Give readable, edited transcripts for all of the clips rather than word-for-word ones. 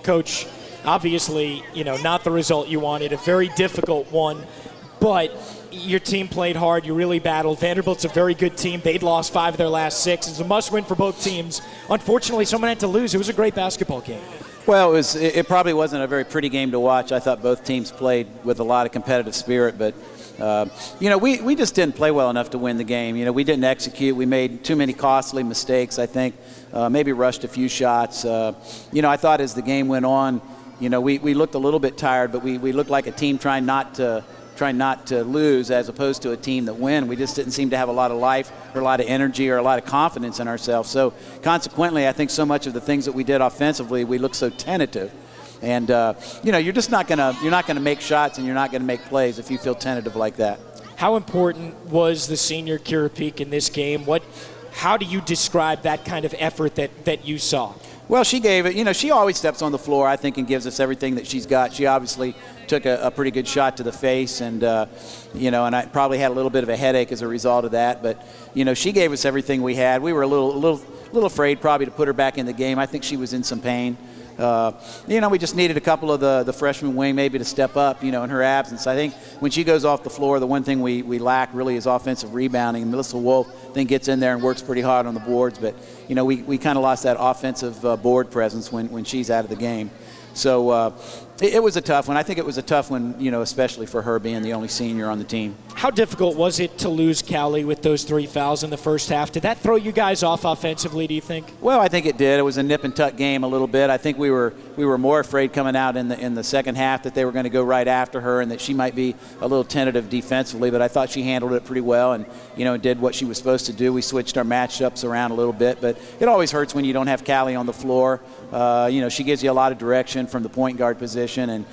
Coach, obviously, not the result you wanted, a very difficult one, but your team played hard. You really battled. Vanderbilt's a very good team. They'd lost 5 of their last 6. It's a must-win for both teams. Unfortunately, someone had to lose. It was a great basketball game. Well, it probably wasn't a very pretty game to watch. I thought both teams played with a lot of competitive spirit, but we just didn't play well enough to win the game. We didn't execute. We made too many costly mistakes, I think. Maybe rushed a few shots. I thought as the game went on, we looked a little bit tired, but we looked like a team trying not to lose as opposed to a team that win. We just didn't seem to have a lot of life or a lot of energy or a lot of confidence in ourselves. So consequently, I think so much of the things that we did offensively, we looked so tentative. And you're just not gonna make shots and you're not gonna make plays if you feel tentative like that. How important was the senior Kira Peak in this game? How do you describe that kind of effort that you saw? Well, she gave it. She always steps on the floor, I think, and gives us everything that she's got. She obviously took a pretty good shot to the face, and and I probably had a little bit of a headache as a result of that. But she gave us everything we had. We were a little afraid probably to put her back in the game. I think she was in some pain. We just needed a couple of the freshman wing maybe to step up, in her absence. I think when she goes off the floor, the one thing we lack really is offensive rebounding. Melissa Wolf, I think, gets in there and works pretty hard on the boards, but, we kind of lost that offensive board presence when she's out of the game. So it was a tough one. I think it was a tough one, especially for her being the only senior on the team. How difficult was it to lose Callie with those 3 fouls in the first half? Did that throw you guys off offensively, do you think? Well, I think it did. It was a nip and tuck game a little bit. I think we were more afraid coming out in the second half that they were going to go right after her and that she might be a little tentative defensively, but I thought she handled it pretty well and, did what she was supposed to do. We switched our matchups around a little bit, but it always hurts when you don't have Callie on the floor. She gives you a lot of direction from the point guard position and,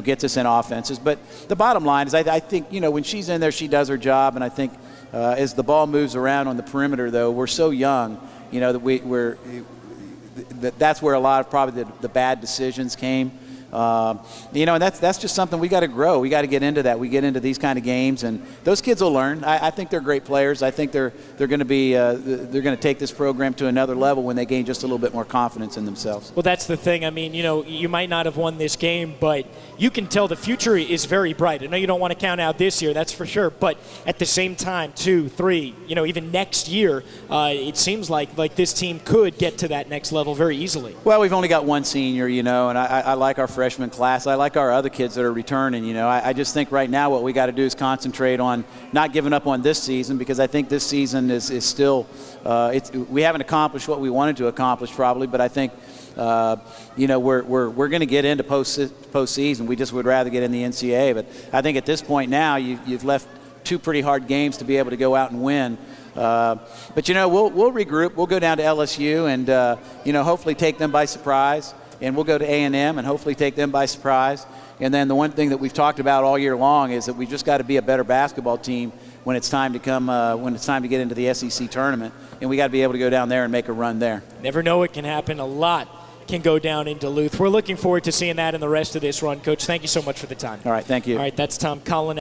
gets us in offenses. But the bottom line is I think, when she's in there, she does her job. And I think as the ball moves around on the perimeter, though, we're so young, that that's where a lot of probably the bad decisions came. And that's just something we got to grow. We got to get into that. We get into these kind of games, and those kids will learn. I think they're great players. I think they're going to be they're going to take this program to another level when they gain just a little bit more confidence in themselves. Well, that's the thing. I mean, you might not have won this game, but you can tell the future is very bright. I know you don't want to count out this year, that's for sure. But at the same time, 2, 3, even next year, it seems like this team could get to that next level very easily. Well, we've only got one senior, and I like our freshman class. I like our other kids that are returning. I just think right now what we got to do is concentrate on not giving up on this season, because I think this season is still we haven't accomplished what we wanted to accomplish probably, but I think we're going to get into postseason. We just would rather get in the NCAA, but I think at this point now you've left 2 pretty hard games to be able to go out and win. But we'll regroup. We'll go down to LSU and hopefully take them by surprise. And we'll go to A&M and hopefully take them by surprise. And then the one thing that we've talked about all year long is that we've just got to be a better basketball team when it's time to get into the SEC tournament. And we got to be able to go down there and make a run there. Never know, it can happen. A lot can go down in Duluth. We're looking forward to seeing that in the rest of this run. Coach, thank you so much for the time. All right, thank you. All right, that's Tom Collin.